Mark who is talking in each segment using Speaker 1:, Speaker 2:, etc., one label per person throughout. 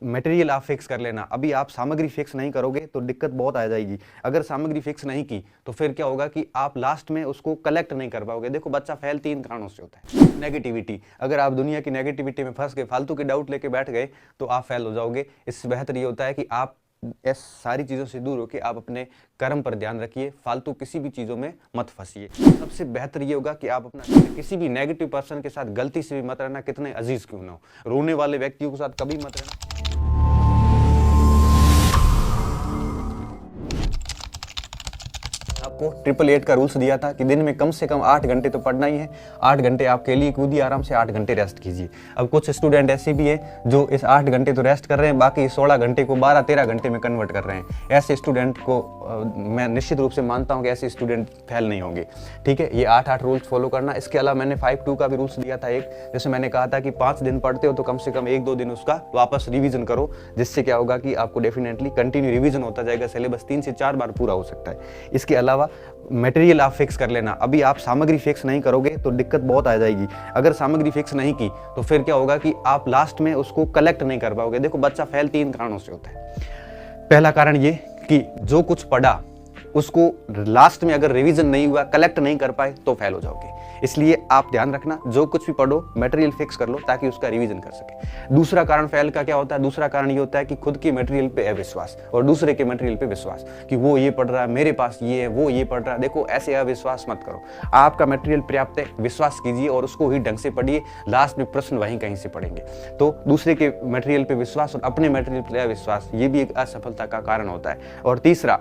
Speaker 1: Material आप fix कर लेना। अभी आप सामग्री फिक्स नहीं करोगे तो दिक्कत बहुत आ जाएगी। अगर सामग्री फिक्स नहीं की तो फिर क्या होगा कि आप लास्ट में उसको कलेक्ट नहीं कर पाओगे। देखो बच्चा फेल 3 कारणों से होता है। नेगेटिविटी, अगर आप दुनिया की नेगेटिविटी में फंस गए, फालतू के डाउट लेके बैठ गए तो आप फेल हो जाओगे। इससे बेहतर ये होता है कि आप इस सारी चीज़ों से दूर होकर आप अपने कर्म पर ध्यान रखिए, फालतू किसी भी चीज़ों में मत फंसिए। सबसे बेहतर ये होगा कि आप अपना किसी भी नेगेटिव पर्सन के साथ गलती से भी मत रहना, कितने अजीज क्यों ना हो। रोने वाले व्यक्तियों के साथ कभी मत रहना। आपको 888 का रूल्स दिया था कि दिन में कम से कम 8 घंटे तो पढ़ना ही है। 8 घंटे आप के लिए कूदिए, आराम से 8 घंटे रेस्ट कीजिए। अब कुछ स्टूडेंट ऐसे भी हैं जो इस 8 घंटे तो रेस्ट कर रहे हैं, बाकी 16 घंटे को 12-13 घंटे में कन्वर्ट कर रहे हैं। ऐसे स्टूडेंट को मैं निश्चित रूप से मानता हूं कि ऐसे स्टूडेंट फेल नहीं होंगे। ठीक है, ये 8-8 रूल्स फॉलो करना। इसके अलावा मैंने 5-2 का भी रूल्स दिया था एक, जैसे मैंने कहा था कि 5 दिन पढ़ते हो तो कम से कम 1-2 दिन उसका वापस रिवीजन करो, जिससे क्या होगा कि आपको डेफिनेटली कंटिन्यू रिवीजन होता जाएगा, सिलेबस 3 से 4 बार पूरा हो सकता है। इसके अलावा मटेरियल आप फिक्स कर लेना। अभी आप सामग्री फिक्स नहीं करोगे तो दिक्कत बहुत आ जाएगी। अगर सामग्री फिक्स नहीं की तो फिर क्या होगा कि आप लास्ट में उसको कलेक्ट नहीं कर पाओगे। देखो बच्चा फेल 3 कारणों से होता है। पहला कारण ये कि जो कुछ पढ़ा उसको लास्ट में अगर रिवीजन नहीं हुआ, कलेक्ट नहीं कर पाए तो फेल हो जाओगे। इसलिए आप ध्यान रखना, जो कुछ भी पढ़ो मटेरियल फिक्स कर लो ताकि उसका रिवीजन कर सके। दूसरा कारण फेल का क्या होता है? दूसरा कारण ये होता है कि खुद के मटेरियल पे अविश्वास और दूसरे के मटेरियल पे विश्वास, कि वो ये पढ़ रहा है, मेरे पास ये है, वो ये पढ़ रहा है। देखो ऐसे अविश्वास मत करो। आपका मटेरियल पर्याप्त है, विश्वास कीजिए और उसको ही ढंग से पढ़िए। लास्ट में प्रश्न वहीं कहीं से पढ़ेंगे। तो दूसरे के मटेरियल पे विश्वास और अपने मटेरियल पे अविश्वास, ये भी एक असफलता का कारण होता है। और तीसरा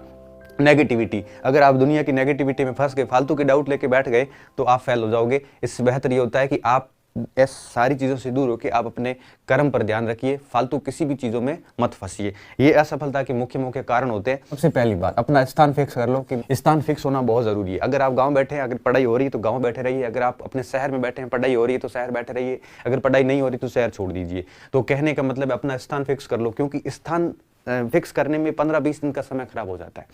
Speaker 1: नेगेटिविटी, अगर आप दुनिया की नेगेटिविटी में फंस गए, फालतू के डाउट लेके बैठ गए तो आप फेल हो जाओगे। इससे बेहतर ये होता है कि आप इस सारी चीज़ों से दूर होकर आप अपने कर्म पर ध्यान रखिए, फालतू किसी भी चीज़ों में मत फंसिए। ये असफलता के मुख्य मुख्य कारण होते हैं। सबसे पहली बात, अपना स्थान फिक्स कर लो कि स्थान फिक्स होना बहुत ज़रूरी है। अगर आप गांव बैठे हैं, अगर पढ़ाई हो रही है तो गांव बैठे रहिए। अगर आप अपने शहर में बैठे हैं, पढ़ाई हो रही है तो शहर बैठे रहिए। अगर पढ़ाई नहीं हो रही तो शहर छोड़ दीजिए। तो कहने का मतलब अपना स्थान फिक्स कर लो, क्योंकि स्थान फिक्स करने में 15-20 दिन का समय खराब हो जाता है।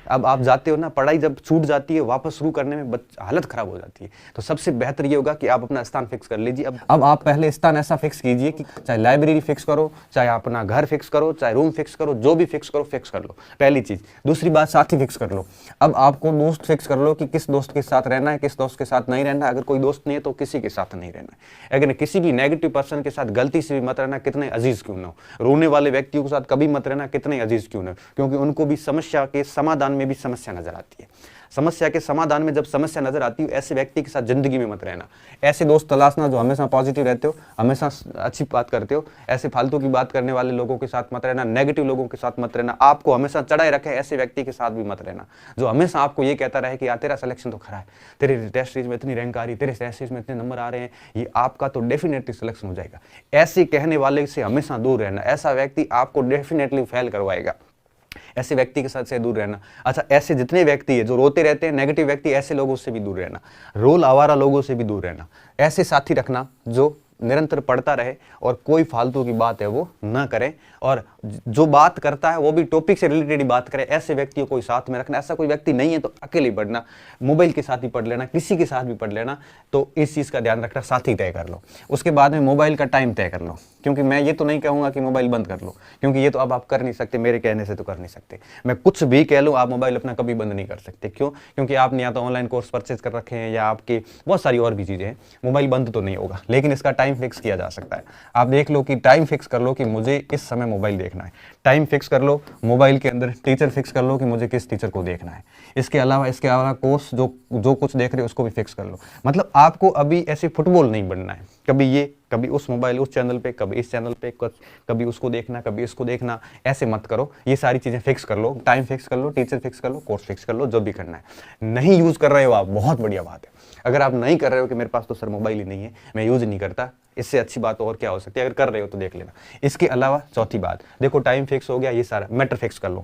Speaker 1: अब आप जाते हो ना, पढ़ाई जब छूट जाती है वापस शुरू करने में हालत खराब हो जाती है। तो सबसे बेहतर ये होगा कि आप अपना स्थान फिक्स कर लीजिए। अब आप पहले स्थान ऐसा फिक्स कीजिए कि चाहे लाइब्रेरी फिक्स करो, चाहे अपना घर फिक्स करो, चाहे रूम फिक्स करो, जो भी फिक्स करो फिक्स कर लो, पहली चीज। दूसरी बात, साथी फिक्स कर लो। अब आपको दोस्त फिक्स कर लो कि किस दोस्त के साथ रहना है, किस दोस्त के साथ नहीं रहना है। अगर कोई दोस्त नहीं है तो किसी के साथ नहीं रहना है। अगर किसी भी नेगेटिव पर्सन के साथ गलती से भी मत रहना, कितने अजीज क्यों ना हो। रोने वाले व्यक्तियों के साथ कभी मत रहना, कितने अजीज क्यों ना, क्योंकि उनको भी समस्या के समाधान में भी समस्या नजर आती है। समस्या के समाधान में जब समस्या नजर आती है, ऐसे व्यक्ति के साथ जिंदगी में मत रहना। ऐसे दोस्त तलाशना जो हमेशा पॉजिटिव रहते हो, हमेशा अच्छी बात करते हो। ऐसे फालतू की बात करने वाले लोगों के साथ मत रहना, नेगेटिव लोगों के साथ मत रहना। आपको हमेशा चढ़ाए रखे ऐसे व्यक्ति के साथ भी मत रहना जो हमेशा आपको ये कहता रहे कि यार तेरा सिलेक्शन तो खरा है, तेरे टेस्ट सीरीज में इतनी रैंक आ रही है, तेरे टेस्ट सीरीज में इतने नंबर आ रहे हैं, ये आपका तो डेफिनेटली सिलेक्शन हो जाएगा। ऐसे कहने वाले से हमेशा दूर रहना। ऐसा व्यक्ति आपको डेफिनेटली फेल करवाएगा। ऐसे व्यक्ति के साथ से दूर रहना। अच्छा, ऐसे जितने व्यक्ति है जो रोते रहते हैं, नेगेटिव व्यक्ति, ऐसे लोगों से भी दूर रहना। रोल आवारा लोगों से भी दूर रहना। ऐसे साथी रखना जो निरंतर पढ़ता रहे और कोई फालतू की बात है वो ना करे, और जो बात करता है वो भी टॉपिक से रिलेटेड बात करे। ऐसे व्यक्तियों को साथ में रखना। ऐसा कोई व्यक्ति नहीं है तो अकेले पढ़ना, मोबाइल के साथ ही पढ़ लेना, किसी के साथ भी पढ़ लेना। तो इस चीज़ का ध्यान रखना, साथी तय कर लो। उसके बाद में मोबाइल का टाइम तय कर लो, क्योंकि मैं ये तो नहीं कहूँगा कि मोबाइल बंद कर लो, क्योंकि ये तो अब आप कर नहीं सकते, मेरे कहने से तो कर नहीं सकते। मैं कुछ भी कह लूँ, आप मोबाइल अपना कभी बंद नहीं कर सकते। क्यों? क्योंकि आपने या तो ऑनलाइन कोर्स परचेज कर रखे हैं या आपकी बहुत सारी और भी चीज़ें हैं। मोबाइल बंद तो नहीं होगा, लेकिन इसका टाइम फिक्स किया जा सकता है। आप देख लो कि टाइम फिक्स कर लो कि मुझे इस समय मोबाइल देखना है। टाइम फिक्स कर लो, मोबाइल के अंदर टीचर फिक्स कर लो कि मुझे किस टीचर को देखना है। इसके अलावा कोर्स जो कुछ देख रहे हो उसको भी फिक्स कर लो। मतलब आपको अभी ऐसे फुटबॉल नहीं बनना है, कभी ये कभी उस मोबाइल उस चैनल पे, कभी इस चैनल पे, कभी उसको देखना, कभी इसको देखना। ऐसे मत करो। ये सारी चीजें फिक्स कर लो, टाइम फिक्स कर लो, टीचर फिक्स कर लो, कोर्स फिक्स कर लो, जो भी करना है। नहीं यूज कर रहे हो आप, बहुत बढ़िया बात है। अगर आप नहीं कर रहे हो कि मेरे पास तो सर मोबाइल ही नहीं है, मैं यूज नहीं करता, इससे अच्छी बात और क्या हो सकती है। अगर कर रहे हो तो देख लेना। इसके अलावा चौथी बात, देखो टाइम फिक्स हो गया, ये सारा मैटर फिक्स कर लो,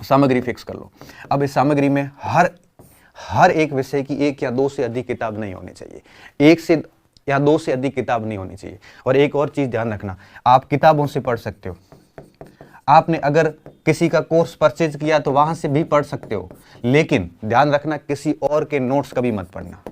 Speaker 1: सामग्री फिक्स कर लो। अब इस सामग्री में हर एक विषय की 1 या 2 से अधिक किताब नहीं होनी चाहिए। 1 से या 2 से अधिक किताब नहीं होनी चाहिए। और एक और चीज ध्यान रखना, आप किताबों से पढ़ सकते हो। आपने अगर किसी का कोर्स परचेज किया तो वहां से भी पढ़ सकते हो, लेकिन ध्यान रखना किसी और के नोट्स कभी मत पढ़ना।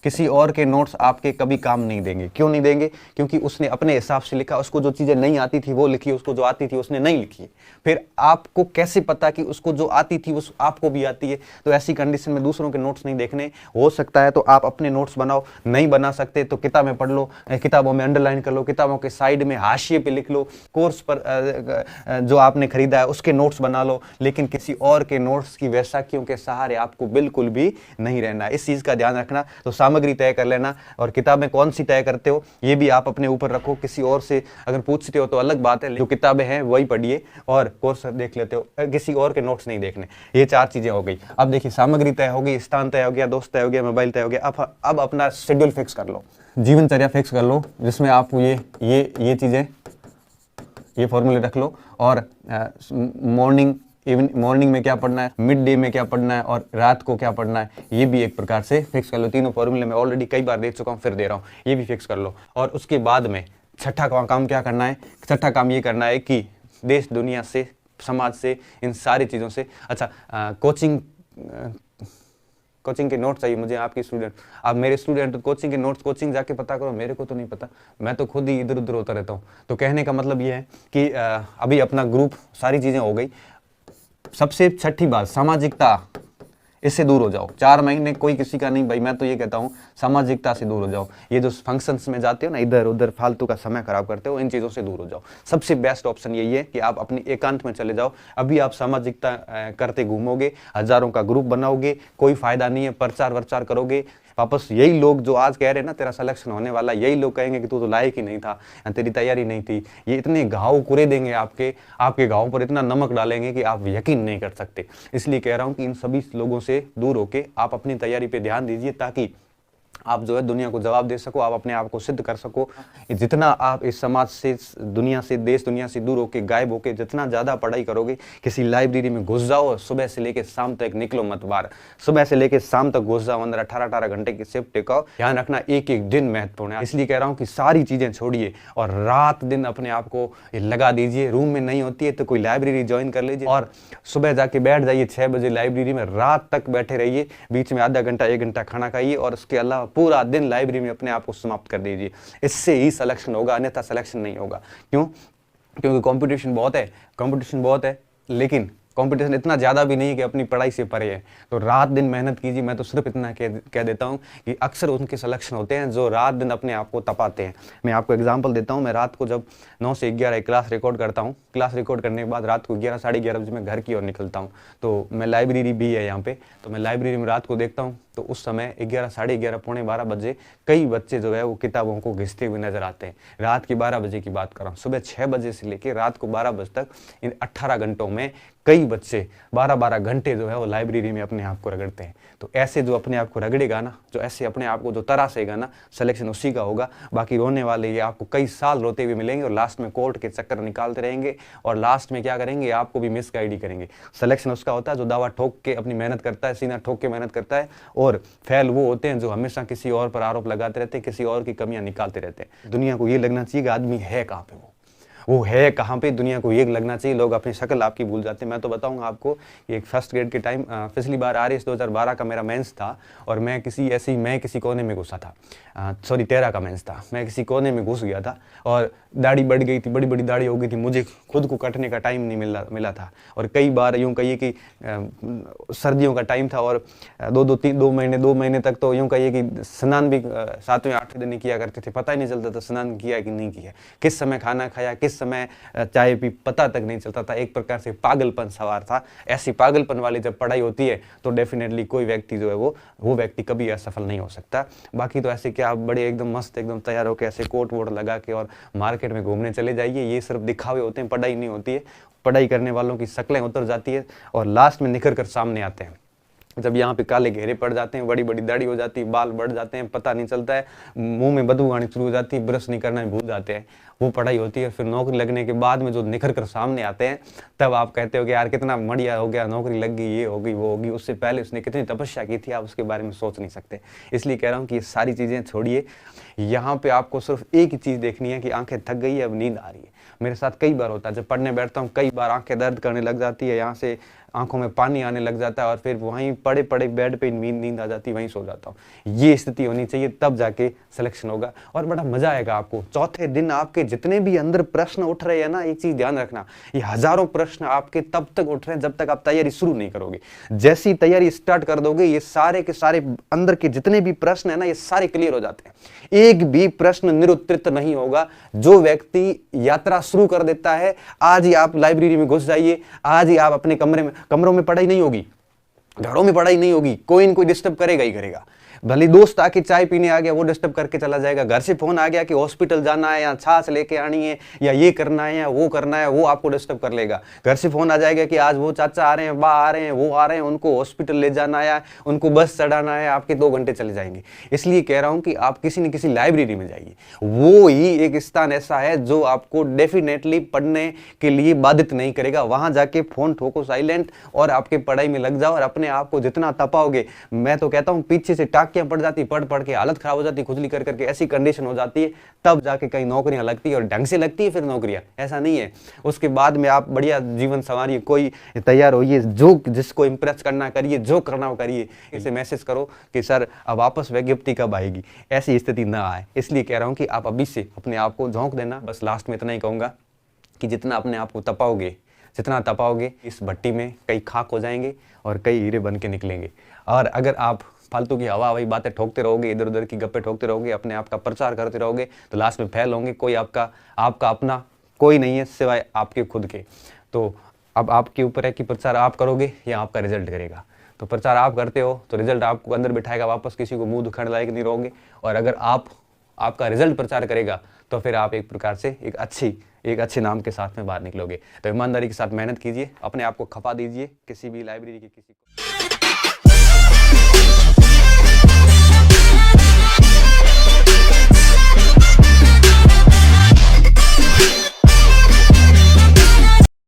Speaker 1: किसी और के नोट्स आपके कभी काम नहीं देंगे। क्यों नहीं देंगे? क्योंकि उसने अपने हिसाब से लिखा, उसको जो चीज़ें नहीं आती थी वो लिखी, उसको जो आती थी उसने नहीं लिखी। फिर आपको कैसे पता कि उसको जो आती थी उस आपको भी आती है? तो ऐसी कंडीशन में दूसरों के नोट्स नहीं देखने। हो सकता है तो आप अपने नोट्स बनाओ, नहीं बना सकते तो किताबें पढ़ लो, किताबों में अंडरलाइन कर लो, किताबों के साइड में हाशिए पे लिख लो, कोर्स पर जो आपने खरीदा है उसके नोट्स बना लो, लेकिन किसी और के नोट्स की वैसाखियों के सहारे आपको बिल्कुल भी नहीं रहना। इस चीज़ का ध्यान रखना। तो सामग्री तय कर लेना, और किताबें कौन सी तय करते हो ये भी आप अपने ऊपर रखो। किसी और से अगर पूछते हो तो अलग बात है, जो किताबें हैं वही पढ़िए और कोर्स देख लेते हो, किसी और के नोट्स नहीं देखने। ये 4 चीजें हो गई। अब देखिए, सामग्री तय होगी, स्थान तय हो गया, दोस्त तय हो गया, मोबाइल तय हो गया। अब अपना शेड्यूल फिक्स कर लो, जीवनचर्या फिक्स कर लो, जिसमें आप ये चीजें, ये फॉर्मूले रख लो। और मॉर्निंग में क्या पढ़ना है, मिड डे में क्या पढ़ना है, और रात को क्या पढ़ना है, ये भी एक प्रकार से फिक्स कर लो। तीनों फॉर्मूले मैं ऑलरेडी कई बार दे चुका हूँ, फिर दे रहा हूँ, ये भी फिक्स कर लो। और उसके बाद में छठा काम क्या करना है? छठा काम ये करना है कि देश दुनिया से, समाज से, इन सारी चीज़ों से, अच्छा कोचिंग के नोट्स चाहिए मुझे, आपके स्टूडेंट, आप मेरे स्टूडेंट, कोचिंग के नोट्स कोचिंग जाके पता करो, मेरे को तो नहीं पता, मैं तो खुद ही इधर उधर होता रहता हूँ। तो कहने का मतलब ये है कि अभी अपना ग्रुप, सारी चीज़ें हो गई। सबसे छठी बात, सामाजिकता, इससे दूर हो जाओ। 4 महीने कोई किसी का नहीं भाई, मैं तो ये कहता हूँ सामाजिकता से दूर हो जाओ। ये जो फंक्शंस में जाते हो ना, इधर उधर फालतू का समय खराब करते हो, इन चीज़ों से दूर हो जाओ। सबसे बेस्ट ऑप्शन यही है कि आप अपनी एकांत में चले जाओ। अभी आप सामाजिकता करते घूमोगे, हजारों का ग्रुप बनाओगे, कोई फायदा नहीं है। प्रचार वर्चार करोगे, वापस यही लोग जो आज कह रहे हैं ना तेरा सिलेक्शन होने वाला, यही लोग कहेंगे कि तू तो लायक ही नहीं था, तेरी तैयारी नहीं थी। ये इतने घाव कुरे देंगे, आपके घावों पर इतना नमक डालेंगे कि आप यकीन नहीं कर सकते। इसलिए कह रहा हूं कि इन सभी लोगों से दूर होके आप अपनी तैयारी पे ध्यान दीजिए, ताकि आप जो है दुनिया को जवाब दे सको, आप अपने आप को सिद्ध कर सको। जितना आप इस समाज से, दुनिया से, देश दुनिया से दूर होके, गायब होके जितना ज़्यादा पढ़ाई करोगे, किसी लाइब्रेरी में घुस जाओ और सुबह से लेकर शाम तक निकलो मत बाहर। सुबह से लेकर शाम तक घुस जाओ अंदर, 18 घंटे की शिफ्ट टिकाओ। ध्यान रखना, एक एक दिन महत्वपूर्ण है। इसलिए कह रहा हूँ कि सारी चीज़ें छोड़िए और रात दिन अपने आप को लगा दीजिए। रूम में नहीं होती है तो कोई लाइब्रेरी ज्वाइन कर लीजिए और सुबह जाके बैठ जाइए 6 बजे लाइब्रेरी में, रात तक बैठे रहिए। बीच में आधा घंटा 1 घंटा खाना खाइए और उसके अलावा पूरा दिन लाइब्रेरी में अपने आप को समाप्त कर दीजिए। इससे ही सिलेक्शन होगा, अन्यथा सिलेक्शन नहीं होगा। क्यों? क्योंकि कंपटीशन बहुत है, लेकिन कंपटीशन इतना ज़्यादा भी नहीं कि अपनी पढ़ाई से परे है। तो रात दिन मेहनत कीजिए। मैं तो सिर्फ इतना कह देता हूँ कि अक्सर उनके सिलेक्शन होते हैं जो रात दिन अपने आप को तपाते हैं। मैं आपको एग्जांपल देता हूँ। मैं रात को जब 9 से 11 क्लास रिकॉर्ड करता हूँ, क्लास रिकॉर्ड करने के बाद रात को 11 साढ़े 11 बजे मैं घर की ओर निकलता हूँ। तो मैं लाइब्रेरी भी है यहाँ पे, तो मैं लाइब्रेरी में रात को देखता हूँ, तो उस समय 11 साढ़े 11 पौने 12 बजे कई बच्चे जो है वो किताबों को घिसते हुए नजर आते हैं। रात की 12 बजे की बात कर रहा हूँ। सुबह 6 बजे से लेकर रात को 12 बजे तक, इन 18 घंटों में कई बच्चे 12-12 घंटे जो है वो लाइब्रेरी में अपने आप को रगड़ते हैं। तो ऐसे जो अपने आप को रगड़ेगा ना, जो ऐसे अपने आप को जो तरासेगा ना, सिलेक्शन उसी का होगा। बाकी रोने वाले ये आपको कई साल रोते हुए मिलेंगे और लास्ट में कोर्ट के चक्कर निकालते रहेंगे और लास्ट में क्या करेंगे, आपको भी मिसगाइड ही करेंगे। सिलेक्शन उसका होता है जो दावा ठोक के अपनी मेहनत करता है, सीना ठोक के मेहनत करता है, और फेल वो होते हैं जो हमेशा किसी और पर आरोप लगाते रहते हैं, किसी और की कमियां निकालते रहते हैं। दुनिया को ये लगना चाहिए कि आदमी है कहाँ पे, वो है कहाँ पे, दुनिया को ये लगना चाहिए। लोग अपनी शक्ल आपकी भूल जाते हैं। मैं तो बताऊंगा आपको, एक फर्स्ट ग्रेड के टाइम पिछली बार RS 2012 का मेरा मेंस था और मैं किसी कोने में घुसा था। 13 का मेंस था। मैं किसी कोने में घुस गया था और दाढ़ी बढ़ गई थी, बड़ी बड़ी दाढ़ी हो गई थी। मुझे खुद को कटने का टाइम नहीं मिला था और कई बार यूँ कहिए कि सर्दियों का टाइम था और 2 महीने तक तो यूँ कहिए कि स्नान भी 7वें 8वें दिन किया करते थे। पता ही नहीं चलता था स्नान किया कि नहीं किया, किस समय खाना खाया, किस समय चाय पी, पता तक नहीं चलता था। एक प्रकार से पागलपन सवार था। ऐसी पागलपन वाली जब पढ़ाई होती है तो डेफिनेटली कोई व्यक्ति जो है वो व्यक्ति कभी असफल नहीं हो सकता। बाकी तो ऐसे क्या, आप बड़े एकदम मस्त एकदम तैयार होकर ऐसे कोट वोट लगा के और मार्केट में घूमने चले जाइए, ये सिर्फ दिखावे होते हैं, पढ़ाई नहीं होती है। पढ़ाई करने वालों की शक्लें उतर जाती है और लास्ट में निखर कर सामने आते हैं। जब यहाँ पे काले घेरे पड़ जाते हैं, बड़ी बड़ी दाढ़ी हो जाती है, बाल बढ़ जाते हैं, पता नहीं चलता है, मुंह में बदबू आनी शुरू हो जाती है, ब्रश नहीं करना भूल जाते हैं, वो पढ़ाई होती है। फिर नौकरी लगने के बाद में जो निखर कर सामने आते हैं, तब आप कहते हो कि यार कितना बढ़िया हो गया, नौकरी लग गई, ये होगी वो होगी। उससे पहले उसने कितनी तपस्या की थी, आप उसके बारे में सोच नहीं सकते। इसलिए कह रहा हूँ कि ये सारी चीज़ें छोड़िए। यहाँ पे आपको सिर्फ एक ही चीज़ देखनी है कि आंखें थक गई है, अब नींद आ रही है। मेरे साथ कई बार होता है, जब पढ़ने बैठता हूँ कई बार आंखें दर्द करने लग जाती है, यहाँ से आंखों में पानी आने लग जाता है और फिर वहीं पड़े पड़े बेड पे नींद आ जाती है, वहीं सो जाता हूँ। ये स्थिति होनी चाहिए, तब जाके सिलेक्शन होगा और बड़ा मजा आएगा आपको। चौथे दिन आपके जितने भी अंदर प्रश्न उठ रहे हैं ना, एक चीज ध्यान रखना, ये हजारों प्रश्न आपके तब तक उठ रहे हैं जब तक आप तैयारी शुरू नहीं करोगे। जैसी तैयारी स्टार्ट कर दोगे, ये सारे के सारे अंदर के जितने भी प्रश्न है ना, ये सारे क्लियर हो जाते हैं। एक भी प्रश्न निरुत्तरित नहीं होगा। जो व्यक्ति यात्रा शुरू कर देता है, आज ही आप लाइब्रेरी में घुस जाइए, आज ही आप अपने कमरों में पढ़ाई नहीं होगी, घरों में पढ़ाई नहीं होगी, कोई न कोई डिस्टर्ब करेगा ही करेगा। भले दोस्त आके चाय पीने आ गया, वो डिस्टर्ब करके चला जाएगा। घर से फोन आ गया कि हॉस्पिटल जाना है या छाछ लेके आनी है या ये करना है या वो करना है, वो आपको डिस्टर्ब कर लेगा। घर से फोन आ जाएगा कि आज वो चाचा आ रहे हैं, बा आ रहे हैं, वो आ रहे हैं, उनको हॉस्पिटल ले जाना है, उनको बस चढ़ाना है, आपके 2 घंटे चले जाएंगे। इसलिए कह रहा हूं कि आप किसी न किसी लाइब्रेरी में जाइए। वो ही एक स्थान ऐसा है जो आपको डेफिनेटली पढ़ने के लिए बाधित नहीं करेगा। वहां जाके फोन ठोको साइलेंट और आपके पढ़ाई में लग जाओ और अपने आप को जितना तपाओगे, मैं तो कहता हूं पीछे से टाकियां पड़ जाती, पढ़ पढ़ के हालत खराब हो जाती, खुजली कर करके ऐसी कंडीशन हो जाती है, तब जाके कहीं नौकरियां लगती है और ढंग से लगती है फिर नौकरियां। ऐसा नहीं है, उसके बाद में आप बढ़िया जीवन संवारिए, कोई तैयार होइए, जो जिसको इंप्रेस करना करिए, जो करना हो करिए। इसे मैसेज करो कि सर अब वापस विज्ञप्ति कब आएगी, ऐसी स्थिति ना आए। इसलिए कह रहा हूं कि आप अभी से अपने आप को झोंक देना। बस लास्ट में इतना ही कहूंगा कि जितना अपने आप को तपाओगे, जितना तपाओगे, इस भट्टी में कई खाक हो जाएंगे और कई हीरे बन के निकलेंगे। और अगर आप फालतू की हवा वही बातें ठोकते रहोगे, इधर उधर की गप्पे ठोकते रहोगे, अपने आप का प्रचार करते रहोगे, तो लास्ट में फेल होंगे। कोई आपका अपना कोई नहीं है सिवाय आपके खुद के। तो अब आपके ऊपर है कि प्रचार आप करोगे या आपका रिजल्ट करेगा। तो प्रचार आप करते हो तो रिजल्ट आपको अंदर बिठाएगा, वापस किसी को मुंह दिखाने लायक नहीं रहोगे। और अगर आपका रिजल्ट प्रचार करेगा तो फिर आप एक प्रकार से एक अच्छे नाम के साथ में बाहर निकलोगे। तो ईमानदारी के साथ मेहनत कीजिए, अपने आप को खपा दीजिए किसी भी लाइब्रेरी की किसी को।